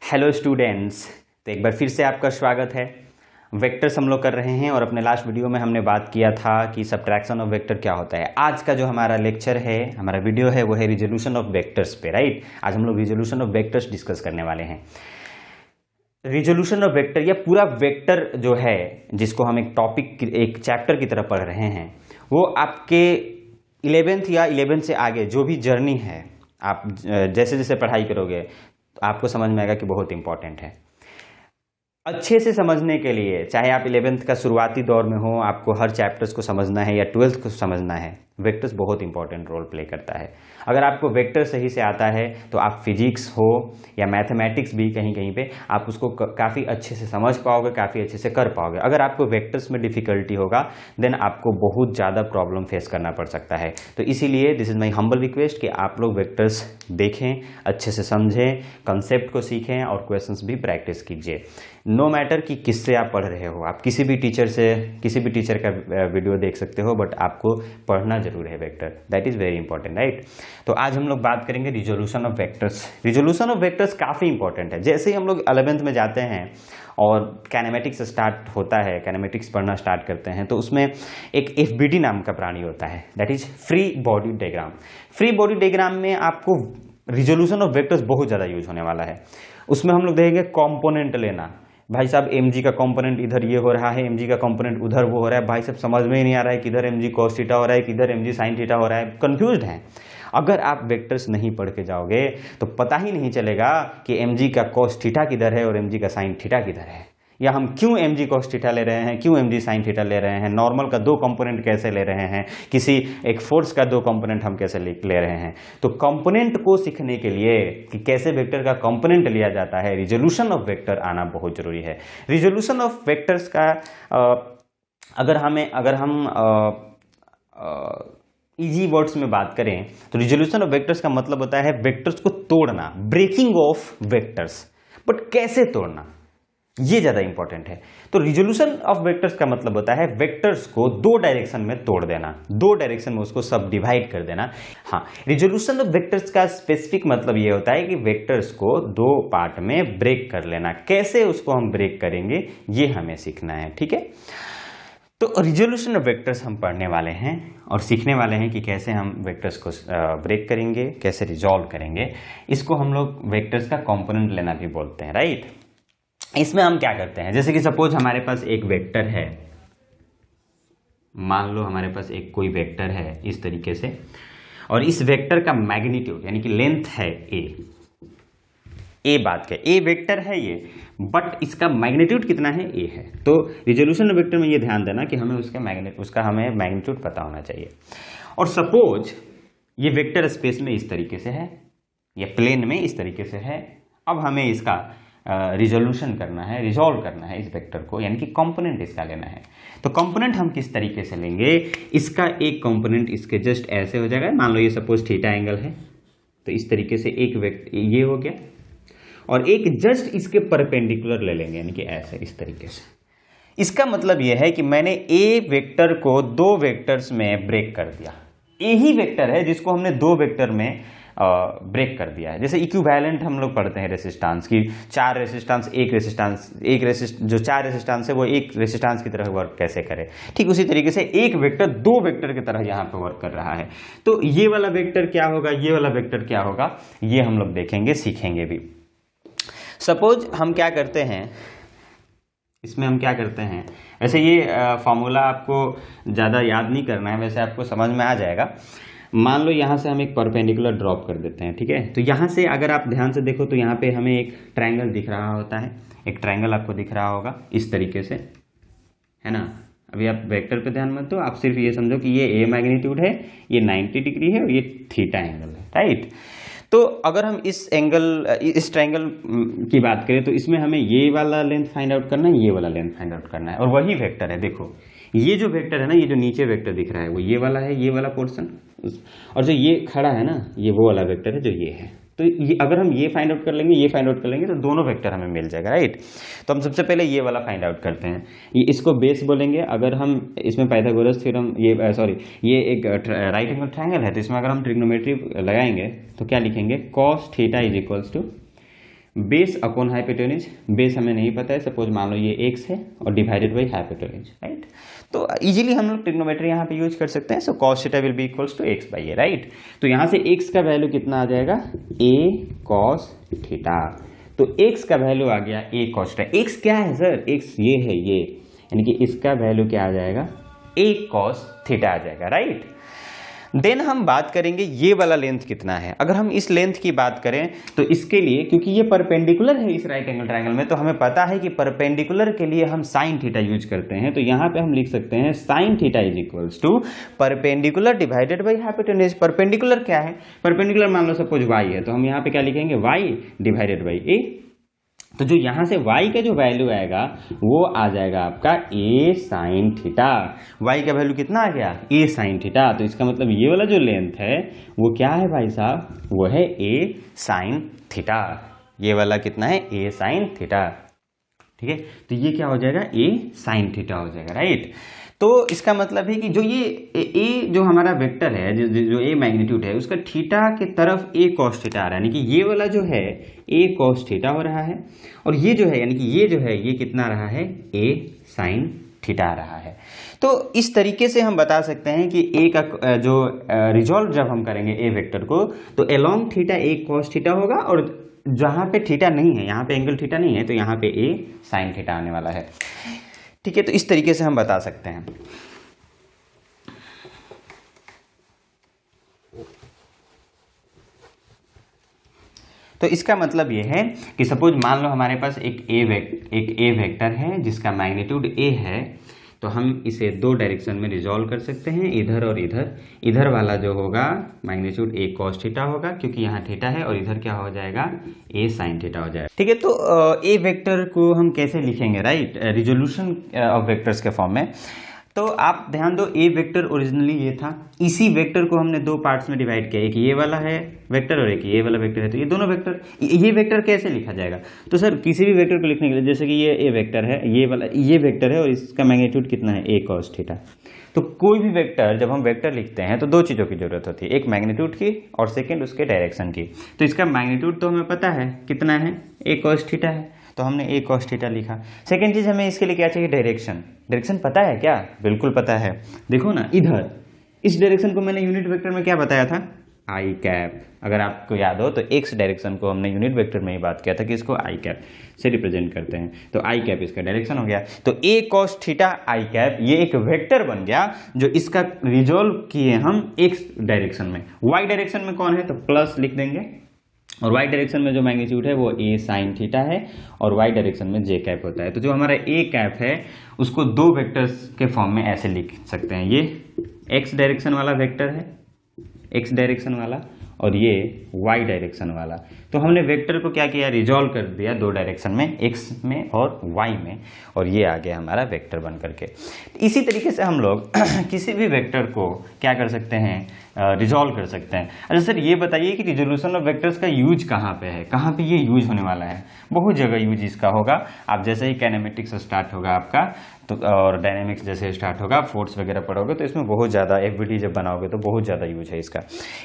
Hello students, तो एक बार फिर से आपका स्वागत है। वेक्टर्स हम लोग कर रहे हैं और अपने लास्ट वीडियो में हमने बात किया था कि सब्ट्रैक्शन ऑफ वेक्टर क्या होता है। आज का जो हमारा लेक्चर है, हमारा वीडियो है, वो है रिजोल्यूशन ऑफ वेक्टर्स पे, राइट। आज हम लोग रिजोल्यूशन ऑफ वेक्टर्स डिस्कस करने वाले हैं। रिजोल्यूशन ऑफ वेक्टर या पूरा वेक्टर जो है, जिसको हम एक टॉपिक, एक चैप्टर की तरह पढ़ रहे हैं, वो आपके 11th या 11th से आगे जो भी जर्नी है, आप जैसे जैसे पढ़ाई करोगे तो आपको समझ में आएगा कि बहुत इंपॉर्टेंट है। अच्छे से समझने के लिए, चाहे आप 11th का शुरुआती दौर में हो, आपको हर चैप्टर्स को समझना है या 12th को समझना है, वेक्टर्स बहुत इंपॉर्टेंट रोल प्ले करता है। अगर आपको वेक्टर सही से आता है तो आप फिजिक्स हो या मैथमेटिक्स भी कहीं कहीं पे आप उसको काफ़ी अच्छे से समझ पाओगे, काफ़ी अच्छे से कर पाओगे। अगर आपको वेक्टर्स में डिफिकल्टी होगा देन आपको बहुत ज़्यादा प्रॉब्लम फेस करना पड़ सकता है। तो इसीलिए this is my humble request कि आप लोग वेक्टर्स देखें, अच्छे से समझें, कंसेप्ट को सीखें और क्वेश्चंस भी प्रैक्टिस कीजिए। नो मैटर कि किससे आप पढ़ रहे हो, आप किसी भी टीचर का वीडियो देख सकते हो, बट आपको पढ़ना जरूर है vector, that is very important, right. तो आज हम लोग बात करेंगे resolution of vectors. Resolution of vectors काफ़ी इंपॉर्टेंट है। जैसे ही हम लोग 11th में जाते हैं और कैनेमेटिक्स स्टार्ट होता है, कैनेमेटिक्स पढ़ना स्टार्ट करते हैं, तो उसमें एक FBD नाम का प्राणी होता है, that is free body diagram. Free body diagram में आपको रिजोल्यूशन ऑफ वेक्टर्स बहुत ज़्यादा यूज होने वाला है। उसमें हम लोग देखेंगे कॉम्पोनेंट लेना। भाई साहब mg का कंपोनेंट इधर ये हो रहा है, mg का कंपोनेंट उधर वो हो रहा है। भाई साहब समझ में ही नहीं आ रहा है किधर mg cos थीटा हो रहा है, किधर mg sin थीटा हो रहा है, कंफ्यूज्ड हैं। अगर आप वेक्टर्स नहीं पढ़ के जाओगे तो पता ही नहीं चलेगा कि mg का cos थीटा किधर है और mg का sin थीटा किधर है, या हम क्यों mg cos थीटा ले रहे हैं, क्यों mg sin थीटा ले रहे हैं, नॉर्मल का दो कंपोनेंट कैसे ले रहे हैं, किसी एक फोर्स का दो कंपोनेंट हम कैसे ले रहे हैं। तो कंपोनेंट को सीखने के लिए कि कैसे वेक्टर का कंपोनेंट लिया जाता है, रिजोल्यूशन ऑफ वेक्टर आना बहुत जरूरी है। रिजोल्यूशन ऑफ वेक्टर्स का अगर हम इजी वर्ड्स में बात करें तो रिजोल्यूशन ऑफ वेक्टर्स का मतलब होता है वेक्टर्स को तोड़ना, ब्रेकिंग ऑफ वेक्टर्स। बट कैसे तोड़ना, ये ज्यादा इंपॉर्टेंट है। तो रिजोल्यूशन ऑफ वेक्टर्स का मतलब होता है वेक्टर्स को दो डायरेक्शन में तोड़ देना, दो डायरेक्शन में उसको सब डिवाइड कर देना। हाँ, रिजोल्यूशन ऑफ वेक्टर्स का स्पेसिफिक मतलब ये होता है कि वेक्टर्स को दो पार्ट में ब्रेक कर लेना। कैसे उसको हम ब्रेक करेंगे ये हमें सीखना है, ठीक है। तो रिजोल्यूशन ऑफ वेक्टर्स हम पढ़ने वाले हैं और सीखने वाले हैं कि कैसे हम वेक्टर्स को ब्रेक करेंगे, कैसे रिजॉल्व करेंगे। इसको हम लोग वेक्टर्स का कंपोनेंट लेना भी बोलते हैं, राइट। इसमें हम क्या करते हैं, जैसे कि सपोज हमारे पास एक वेक्टर है, मान लो हमारे पास एक कोई वेक्टर है इस तरीके से, और इस वेक्टर का मैग्नीट्यूड यानी कि लेंथ है ए बात के, ए वेक्टर है ये, बट इसका मैग्नीट्यूड कितना है, ए है। तो रिजोल्यूशन वेक्टर में ये ध्यान देना कि हमें उसका हमें मैग्नीट्यूड पता होना चाहिए। और सपोज ये वेक्टर स्पेस में इस तरीके से है, या प्लेन में इस तरीके से है। अब हमें इसका रिजोल्यूशन करना है, रिजॉल्व करना है इस वेक्टर को, यानी कि कंपोनेंट इसका लेना है। तो कंपोनेंट हम किस तरीके से लेंगे, इसका एक कंपोनेंट इसके जस्ट ऐसे हो जाएगा। मान लो ये सपोज थीटा एंगल है, तो इस तरीके से एक वेक्टर ये हो गया, और एक जस्ट इसके परपेंडिकुलर ले लेंगे, यानी कि ऐसे इस तरीके से। इसका मतलब यह है कि मैंने ए वेक्टर को दो वेक्टर्स में ब्रेक कर दिया। ए ही वेक्टर है जिसको हमने दो वेक्टर में ब्रेक कर दिया है। जैसे इक्विवेलेंट हम लोग पढ़ते हैं रेसिस्टेंस की, चार रेसिस्टेंस जो चार रेसिस्टेंस है वो एक रेसिस्टेंस की तरह वर्क कैसे करे, ठीक उसी तरीके से एक वेक्टर दो वेक्टर की तरह यहाँ पे वर्क कर रहा है। तो ये वाला वेक्टर क्या होगा, ये वाला वेक्टर क्या होगा, ये हम लोग देखेंगे, सीखेंगे भी। सपोज हम क्या करते हैं, इसमें हम क्या करते हैं, वैसे ये फॉर्मूला आपको ज़्यादा याद नहीं करना है, वैसे आपको समझ में आ जाएगा। मान लो यहाँ से हम एक परपेंडिकुलर ड्रॉप कर देते हैं, ठीक है। तो यहाँ से अगर आप ध्यान से देखो तो यहाँ पे हमें एक ट्रायंगल दिख रहा होता है, एक ट्रायंगल आपको दिख रहा होगा इस तरीके से, है ना। अभी आप वेक्टर पे ध्यान मत दो, आप सिर्फ ये समझो कि ये ए मैग्नीट्यूड है, ये 90 डिग्री है और ये थीटा एंगल है, राइट। तो अगर हम इस ट्रायंगल की बात करें तो इसमें हमें ये वाला लेंथ फाइंड आउट करना है, ये वाला लेंथ फाइंड आउट करना है, और वही वेक्टर है। देखो ये जो वेक्टर है ना, ये जो नीचे वेक्टर दिख रहा है वो ये वाला है, ये वाला पोर्शन, और जो ये खड़ा है ना, ये वो वाला वेक्टर है जो ये है। तो ये अगर हम ये फाइंड आउट कर लेंगे, ये फाइंड आउट कर लेंगे, तो दोनों वेक्टर हमें मिल जाएगा, राइट। तो हम सबसे पहले ये वाला फाइंड आउट करते हैं, ये इसको बेस बोलेंगे। अगर हम इसमें पाइथागोरस थ्योरम, ये एक राइट एंगल ट्रायंगल है, तो इसमें अगर हम ट्रिग्नोमेट्री लगाएंगे तो क्या लिखेंगे, cos theta is equals to base upon hypotenuse, base हमें नहीं पता है, सपोज मान लो ये x है और डिवाइडेड बाई हाइपोटेन्यूज, राइट। तो इजीली हम लोग ट्रिग्नोमेट्री यहाँ पे यूज कर सकते हैं। So cos theta will be equals to x by a, right. तो यहाँ से x का वैल्यू कितना आ जाएगा, a cos थीटा। तो x का वैल्यू आ गया a cos थीटा। x क्या है सर, x ये है ये, यानी कि इसका वैल्यू क्या आ जाएगा, a cos थीटा आ जाएगा, राइट। देन हम बात करेंगे ये वाला लेंथ कितना है। अगर हम इस लेंथ की बात करें तो इसके लिए, क्योंकि ये परपेंडिकुलर है इस राइट एंगल ट्रायंगल में, तो हमें पता है कि परपेंडिकुलर के लिए हम साइन थीटा यूज करते हैं। तो यहाँ पे हम लिख सकते हैं sine theta is equals to perpendicular divided by hypotenuse. Perpendicular क्या है, परपेंडिकुलर मान लो सपोज y है, तो हम यहाँ पे क्या लिखेंगे, y डिवाइडेड बाई a। तो जो यहां से y का जो वैल्यू आएगा वो आ जाएगा आपका a साइन थीटा। y का वैल्यू कितना आ गया, a साइन थीटा। तो इसका मतलब ये वाला जो लेंथ है वो क्या है भाई साहब, वो है a साइन थीटा। ये वाला कितना है, a साइन थीटा, ठीक है। तो ये क्या हो जाएगा, a साइन थीटा हो जाएगा, राइट। तो इसका मतलब है कि जो ये a जो हमारा वेक्टर है, जो a मैग्नीट्यूड है, उसका थीटा के तरफ a cos थीटा आ रहा है, यानी कि ये वाला जो है a cos थीटा हो रहा है, और ये जो है यानी कि ये जो है ये कितना रहा है, a sin थीटा आ रहा है। तो इस तरीके से हम बता सकते हैं कि a का जो रिजॉल्व जब हम करेंगे a वेक्टर को, तो along theta a cos theta होगा, और जहां पे थीटा नहीं है, यहाँ पे एंगल थीटा नहीं है, तो यहाँ पे a sin थीटा आने वाला है, ठीक है। तो इस तरीके से हम बता सकते हैं। तो इसका मतलब ये है कि सपोज मान लो हमारे पास एक ए वेक्टर है जिसका मैग्नीट्यूड a है, तो हम इसे दो डायरेक्शन में रिजॉल्व कर सकते हैं, इधर और इधर। इधर वाला जो होगा मैग्नीट्यूड a cos थीटा होगा, क्योंकि यहाँ थीटा है, और इधर क्या हो जाएगा, a sin थीटा हो जाएगा, ठीक है। तो a वेक्टर को हम कैसे लिखेंगे, राइट, रिजोल्यूशन ऑफ वेक्टर्स के फॉर्म में। तो आप ध्यान दो, ए वेक्टर ओरिजिनली ये था, इसी वेक्टर को हमने दो पार्ट्स में डिवाइड किया, एक ये वाला है वेक्टर और एक ये वाला वेक्टर है। तो ये दोनों वेक्टर, ये वेक्टर कैसे लिखा जाएगा, तो सर किसी भी वेक्टर को लिखने के लिए, जैसे कि ये ए वेक्टर है, ये वाला ये वेक्टर है, और इसका मैग्नीट्यूड कितना है, a cos थीटा। तो कोई भी वेक्टर जब हम वेक्टर लिखते हैं तो दो चीज़ों की जरूरत होती है, एक मैग्नीट्यूड की और सेकेंड उसके डायरेक्शन की। तो इसका मैग्नीट्यूड तो हमें पता है कितना है, a cos थीटा है, तो हमने a cos थीटा लिखा। सेकेंड चीज हमें इसके लिए क्या चाहिए, डायरेक्शन। डायरेक्शन पता है क्या, बिल्कुल पता है। देखो ना, इधर इस डायरेक्शन को मैंने यूनिट वेक्टर में क्या बताया था, आई कैप। अगर आपको याद हो तो एक्स डायरेक्शन को हमने यूनिट वेक्टर में ही बात किया था कि इसको आई कैप से रिप्रेजेंट करते हैं। तो आई कैप इसका डायरेक्शन हो गया। तो a cos theta I cap ये एक वेक्टर बन गया, जो इसका रिजॉल्व किए हम एक्स डायरेक्शन में। वाई डायरेक्शन में कौन है, तो प्लस लिख देंगे, और y डायरेक्शन में जो मैग्नीट्यूड है वो a sin थीटा है, और y डायरेक्शन में j कैप होता है। तो जो हमारा a कैप है उसको दो वेक्टर्स के फॉर्म में ऐसे लिख सकते हैं, ये x डायरेक्शन वाला वेक्टर है, x डायरेक्शन वाला, और ये y डायरेक्शन वाला। तो हमने वेक्टर को क्या किया, रिजॉल्व कर दिया दो डायरेक्शन में, x में और y में, और ये आ गया हमारा वेक्टर बन करके। इसी तरीके से हम लोग किसी भी वेक्टर को क्या कर सकते हैं, रिजॉल्व कर सकते हैं। अच्छा सर ये बताइए कि रिजोल्यूशन ऑफ वेक्टर्स का यूज कहाँ पे है, कहाँ पे ये यूज होने वाला है। बहुत जगह यूज इसका होगा। आप जैसे ही काइनेमेटिक्स स्टार्ट होगा आपका, तो और डायनेमिक्स जैसे स्टार्ट होगा, फोर्स वगैरह पढ़ोगे, तो इसमें बहुत ज़्यादा एफबीटी जब बनाओगे तो बहुत ज़्यादा यूज है इसका।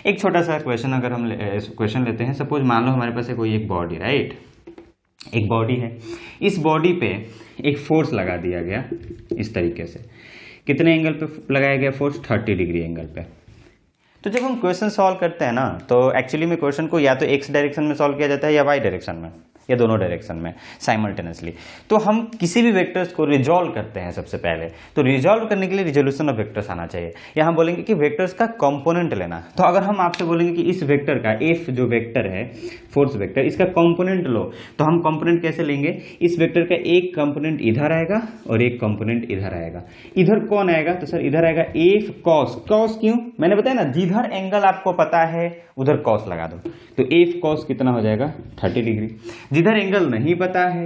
एक छोटा सा क्वेश्चन अगर हम क्वेश्चन लेते हैं, सपोज मान लो हमारे पास है कोई एक बॉडी, राइट, एक बॉडी है, इस बॉडी पे एक फोर्स लगा दिया गया इस तरीके से। कितने एंगल पे लगाया गया फोर्स, 30 डिग्री एंगल पे। तो जब हम क्वेश्चन सॉल्व करते हैं ना, तो एक्चुअली में क्वेश्चन को या तो एक्स डायरेक्शन में सॉल्व किया जाता है या वाई डायरेक्शन में, या दोनों डायरेक्शन में साइमल्टेनियसली। तो हम किसी भी वेक्टर्स को रिजॉल्व करते हैं सबसे पहले। तो रिजॉल्व करने के लिए रिजोल्यूशन ऑफ वेक्टर्स आना चाहिए। या हम बोलेंगे कि वेक्टर्स का कंपोनेंट लेना। तो अगर हम आपसे बोलेंगे कि इस वेक्टर का एफ जो वेक्टर है, फोर्स वेक्टर, इसका कंपोनेंट लो, तो हम कंपोनेंट कैसे लेंगे, इस वेक्टर का एक कंपोनेंट इधर आएगा और एक कंपोनेंट इधर आएगा। इधर कौन आएगा, तो सर इधर आएगा एफ कॉस। कॉस क्यों, मैंने बताया ना, जिधर एंगल आपको पता है उधर कॉस लगा दो। तो एफ कॉस कितना हो जाएगा, 30 डिग्री। जिधर एंगल नहीं पता है,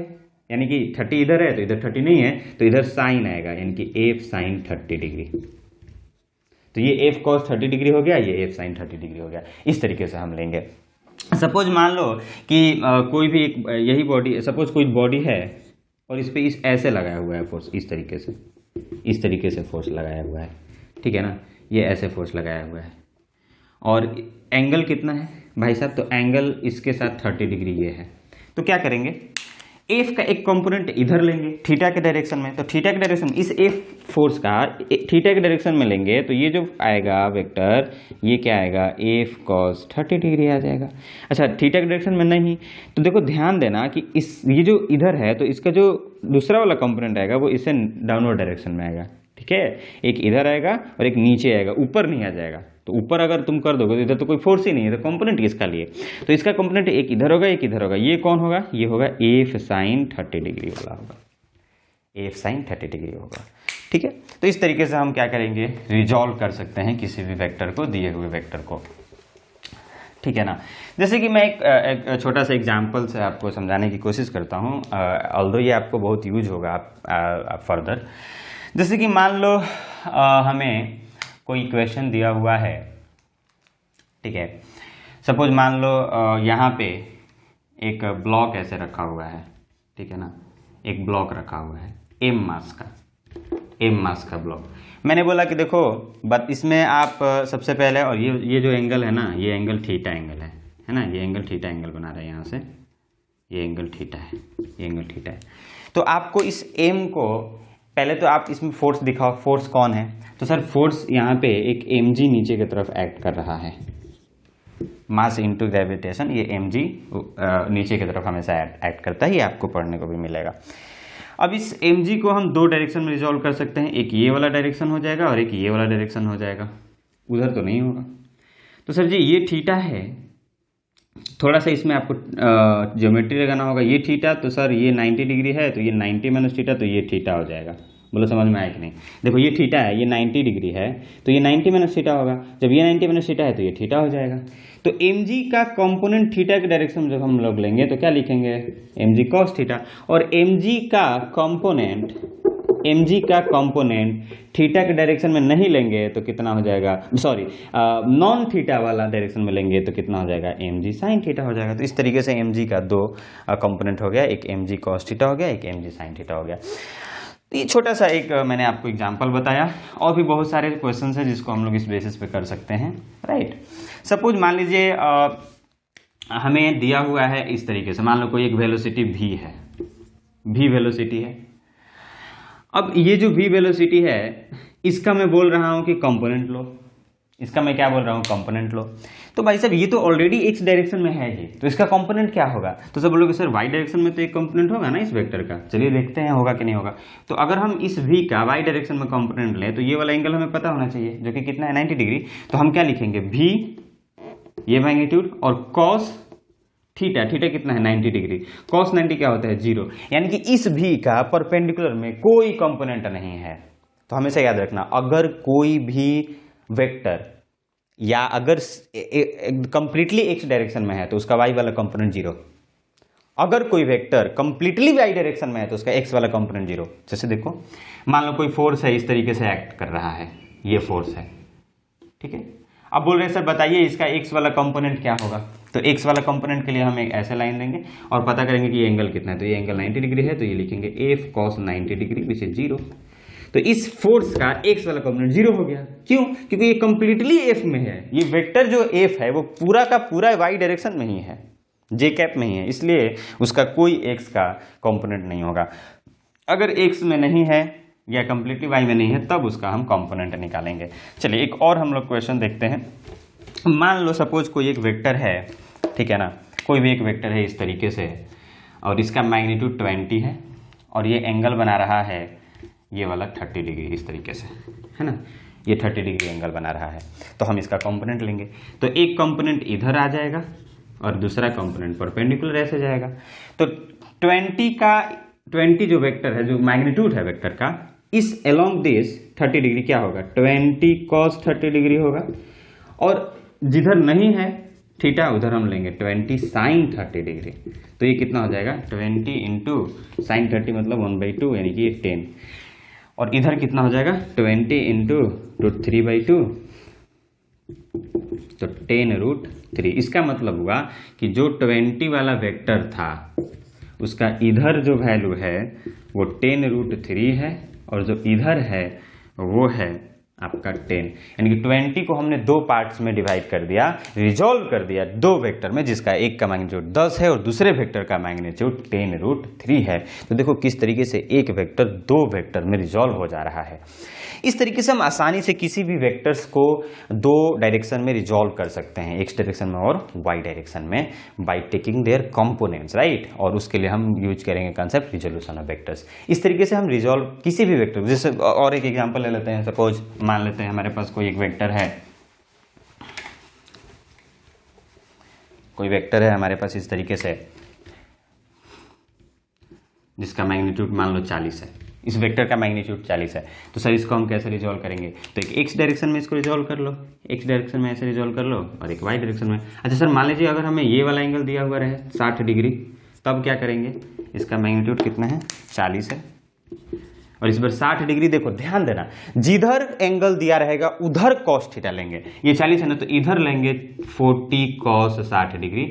यानी कि 30 इधर है तो इधर 30 नहीं है, तो इधर साइन आएगा, यानी कि एफ साइन 30 डिग्री। तो ये एफ कॉस 30 डिग्री हो गया, ये एफ साइन 30 डिग्री हो गया। इस तरीके से हम लेंगे। सपोज मान लो कि कोई भी एक यही बॉडी, सपोज कोई बॉडी है और इस पे इस ऐसे लगाया हुआ है फोर्स, इस तरीके से फोर्स लगाया हुआ है, ठीक है ना, ये ऐसे फोर्स लगाया हुआ है, और एंगल कितना है भाई साहब, तो एंगल इसके साथ 30 डिग्री ये है। तो क्या करेंगे, एफ का एक कंपोनेंट इधर लेंगे थीटा के डायरेक्शन में, तो थीटा के डायरेक्शन इस एफ फोर्स का थीटा के डायरेक्शन में लेंगे तो ये जो आएगा वेक्टर, ये क्या आएगा, एफ कॉस 30 डिग्री आ जाएगा। अच्छा, थीटा के डायरेक्शन में नहीं, तो देखो ध्यान देना कि इस ये जो इधर है तो इसका जो दूसरा वाला कंपोनेंट आएगा वो इससे डाउनवर्ड डायरेक्शन में आएगा, ठीक है। एक इधर आएगा और एक नीचे आएगा, ऊपर नहीं आ जाएगा। तो ऊपर अगर तुम कर दोगे तो इधर तो कोई फोर्स ही नहीं है, तो कंपोनेंट किसका लिए, तो इसका कंपोनेंट एक इधर होगा एक इधर होगा। ये कौन होगा, ये होगा एफ साइन 30 डिग्री वाला होगा, एफ साइन 30 डिग्री होगा, ठीक है। तो इस तरीके से हम क्या करेंगे, रिजॉल्व कर सकते हैं किसी भी वेक्टर को, दिए हुए वेक्टर को, ठीक है ना। जैसे कि मैं एक छोटा सा एग्जाम्पल से आपको समझाने की कोशिश करता हूँ, ऑल्दो ये आपको बहुत यूज होगा आप फर्दर। जैसे कि मान लो हमें कोई क्वेश्चन दिया हुआ है, ठीक है। सपोज मान लो यहाँ पे एक ब्लॉक ऐसे रखा हुआ है, ठीक है ना, एक ब्लॉक रखा हुआ है एम मास का ब्लॉक। मैंने बोला कि देखो बट इसमें आप सबसे पहले, और ये जो एंगल है ना, ये एंगल थीटा एंगल है ना, ये एंगल थीटा एंगल बना रहे हैं यहाँ से, ये एंगल थीटा है, ये एंगल थीटा है। तो आपको इस एम को पहले तो आप इसमें फोर्स दिखाओ, फोर्स कौन है, तो सर फोर्स यहाँ पे एक mg नीचे की तरफ एक्ट कर रहा है, मास इनटू ग्रेविटेशन, ये mg नीचे की तरफ हमेशा एक्ट करता है, ये आपको पढ़ने को भी मिलेगा। अब इस mg को हम दो डायरेक्शन में रिजॉल्व कर सकते हैं, एक ये वाला डायरेक्शन हो जाएगा और एक ये वाला डायरेक्शन हो जाएगा, उधर तो नहीं होगा। तो सर जी ये थीटा है, थोड़ा सा इसमें आपको ज्योमेट्री लगाना होगा, ये थीटा, तो सर ये 90 डिग्री है, तो ये 90 माइनस थीटा, तो ये थीटा हो जाएगा। बोलो समझ में आया कि नहीं। देखो ये थीटा है, ये 90 डिग्री है, तो ये 90 माइनस थीटा होगा, जब ये 90 माइनस थीटा है तो ये थीटा हो जाएगा। तो mg का कंपोनेंट थीटा के डायरेक्शन में जब हम लोग लेंगे तो क्या लिखेंगे, mg cos थीटा, और mg का कंपोनेंट थीटा के डायरेक्शन में नहीं लेंगे तो कितना हो जाएगा, सॉरी नॉन थीटा वाला डायरेक्शन में लेंगे तो कितना हो जाएगा, mg sin थीटा हो जाएगा। तो इस तरीके से mg का दो कंपोनेंट हो गया, एक mg cos थीटा हो गया, एक mg sin थीटा हो गया। तो ये छोटा सा एक मैंने आपको एग्जांपल बताया, और भी बहुत सारे क्वेश्चंस हैं जिसको हम लोग इस बेसिस पे कर सकते हैं, राइट। सपोज मान लीजिए हमें दिया हुआ है इस तरीके से, मान लो कोई एक वेलोसिटी v है, v वेलोसिटी है। अब ये जो v वेलोसिटी है इसका मैं बोल रहा हूं कि कंपोनेंट लो, इसका मैं क्या बोल रहा हूँ, कंपोनेंट लो। तो भाई साहब ये तो ऑलरेडी x डायरेक्शन में है ही, तो इसका कंपोनेंट क्या होगा, तो सब बोलोगे सर y डायरेक्शन में तो एक कंपोनेंट होगा ना इस वेक्टर का। चलिए देखते हैं होगा कि नहीं होगा। तो अगर हम इस v का y डायरेक्शन में कंपोनेंट लें तो ये वाला एंगल हमें पता होना चाहिए, जो कि कितना है 90 डिग्री। तो हम क्या लिखेंगे, v ये मैग्नीट्यूड और cos थीटा, थीटा कितना है 90 डिग्री, cos 90 क्या होता है 0, यानी कि इस v का परपेंडिकुलर में कोई कंपोनेंट नहीं है। तो हमेशा याद रखना, अगर कोई भी वेक्टर या अगर कंप्लीटली x डायरेक्शन में है तो उसका y वाला कंपोनेंट 0, अगर कोई वेक्टर कंप्लीटली y डायरेक्शन में है तो उसका x वाला कंपोनेंट 0। जैसे देखो मान लो कोई फोर्स है इस तरीके से एक्ट कर रहा है, ये फोर्स है, ठीक है। अब बोल रहे हैं सर बताइए इसका x वाला कंपोनेंट क्या होगा, तो x वाला कंपोनेंट के लिए हम एक ऐसे लाइन देंगे और पता करेंगे कि ये एंगल कितना है। तो ये एंगल 90 डिग्री है, तो ये लिखेंगे f cos 90 degree which is 0। तो इस फोर्स का x वाला कंपोनेंट 0 हो गया, क्यों, क्योंकि ये कंप्लीटली f में है, ये वेक्टर जो f है वो पूरा का पूरा y डायरेक्शन में ही है, j कैप में ही है, इसलिए उसका कोई x का कंपोनेंट नहीं होगा। अगर x में नहीं है या कंप्लीटली y में नहीं है तब उसका हम कंपोनेंट निकालेंगे। चलिए एक और हम लोग क्वेश्चन देखते हैं। मान लो सपोज कोई एक वेक्टर है, ठीक है ना, कोई भी एक वेक्टर है इस तरीके से, और इसका मैग्नीट्यूड 20 है और ये एंगल बना रहा है ये वाला 30 डिग्री इस तरीके से, है ना, ये 30 डिग्री एंगल बना रहा है। तो हम इसका कंपोनेंट लेंगे, तो एक कंपोनेंट इधर आ जाएगा और दूसरा कंपोनेंट परपेंडिकुलर ऐसे जाएगा। तो 20 जो वेक्टर है, जो मैग्नीट्यूड है वेक्टर का, इस अलोंग दिस 30 डिग्री क्या होगा, 20 cos 30 डिग्री होगा, और जिधर नहीं है थीटा उधर हम लेंगे 20 sin 30 डिग्री। तो ये कितना हो जाएगा, 20 इंटू साइन 30 मतलब 1/2 यानी कि 10, और इधर कितना हो जाएगा 20 इंटू √3/2, तो 10√3। इसका मतलब हुआ कि जो 20 वाला वेक्टर था उसका इधर जो वैल्यू है वो 10√3 है, और जो इधर है वो है आपका 10, यानी कि 20 को हमने दो पार्ट्स में डिवाइड कर दिया, रिजॉल्व कर दिया दो वेक्टर में, जिसका एक का मैग्नीट्यूड 10 है और दूसरे वेक्टर का मैग्नीट्यूड 10√3 है। तो देखो किस तरीके से एक वेक्टर दो वेक्टर में रिजॉल्व हो जा रहा है। इस तरीके से हम आसानी से किसी भी वेक्टर्स को दो डायरेक्शन में रिजॉल्व कर सकते हैं, एक्स डायरेक्शन में और वाई डायरेक्शन में, by taking their components, right. और उसके लिए हम यूज करेंगे कंसेप्ट रिजोल्यूशन ऑफ वेक्टर्स। इस तरीके से हम रिजॉल्व किसी भी वेक्टर, जैसे और एक एग्जांपल ले लेते हैं। सपोज मान लेते हैं हमारे पास कोई एक वेक्टर है, कोई वेक्टर है हमारे पास इस तरीके से, जिसका मैग्नीट्यूड मान लो 40 है। इस वेक्टर का मैग्नीट्यूड 40 है। तो सर इसको हम कैसे रिजॉल्व करेंगे? तो एक एक्स डायरेक्शन में इसको रिजॉल्व कर लो, एक्स डायरेक्शन में ऐसे रिजॉल्व कर लो, और एक वाई डायरेक्शन में। अच्छा सर मान लीजिए अगर हमें ये वाला एंगल दिया हुआ रहे 60 डिग्री, तब क्या करेंगे? इसका मैग्नीट्यूड कितना है? 40 है, और इस बार 60 डिग्री। देखो ध्यान देना, जिधर एंगल दिया रहेगा उधर cos थीटा लेंगे। ये 40 है ना, तो इधर लेंगे 40 cos 60 डिग्री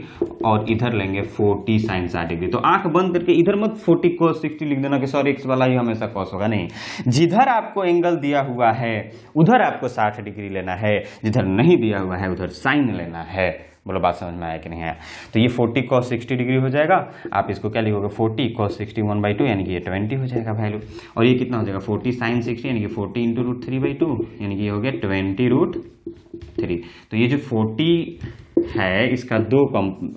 और इधर लेंगे 40 sin 60 डिग्री। तो आंख बंद करके इधर मत 40 cos 60 लिख देना कि सॉरी एक्स वाला ही हमेशा cos होगा, नहीं। जिधर आपको एंगल दिया हुआ है उधर आपको 60 डिग्री लेना है, जिधर नहीं दिया हुआ है उधर साइन लेना है। बोलो बात समझ में आया कि नहीं आया? तो ये 40 cos 60 डिग्री हो जाएगा। आप इसको क्या लिखोगे? 40 cos 60 1/2, यानी कि ये 20 हो जाएगा वैल्यू। और ये कितना हो जाएगा? 40 sin 60, यानी कि 40 × √3/2, यानी कि ये हो गया 20√3। तो ये जो 40 है इसका दो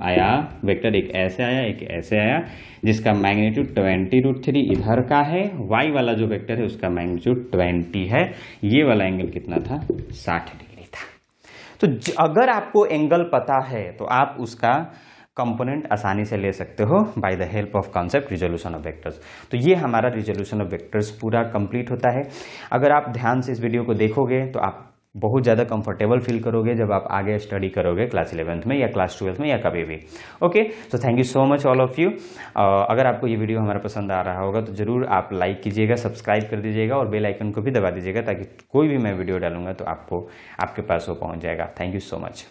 आया वेक्टर, एक ऐसे आया एक ऐसे आया, जिसका मैग्नीट्यूड 20√3 इधर का है। वाई वाला जो वेक्टर है उसका मैग्नीट्यूड 20 है। ये वाला एंगल कितना था? 60 डिग्री। तो अगर आपको एंगल पता है तो आप उसका कंपोनेंट आसानी से ले सकते हो by the help of concept resolution of vectors. तो ये हमारा रिजोल्यूशन ऑफ वेक्टर्स पूरा कंप्लीट होता है। अगर आप ध्यान से इस वीडियो को देखोगे तो आप बहुत ज़्यादा कंफर्टेबल फील करोगे जब आप आगे स्टडी करोगे क्लास 11th में या क्लास 12th में या कभी भी। ओके, तो thank you so much all of you. अगर आपको ये वीडियो हमारा पसंद आ रहा होगा तो ज़रूर आप लाइक कीजिएगा, सब्सक्राइब कर दीजिएगा और बेल आइकन को भी दबा दीजिएगा, ताकि कोई भी मैं वीडियो डालूंगा तो आपको आपके पास वो पहुंच जाएगा। Thank you so much.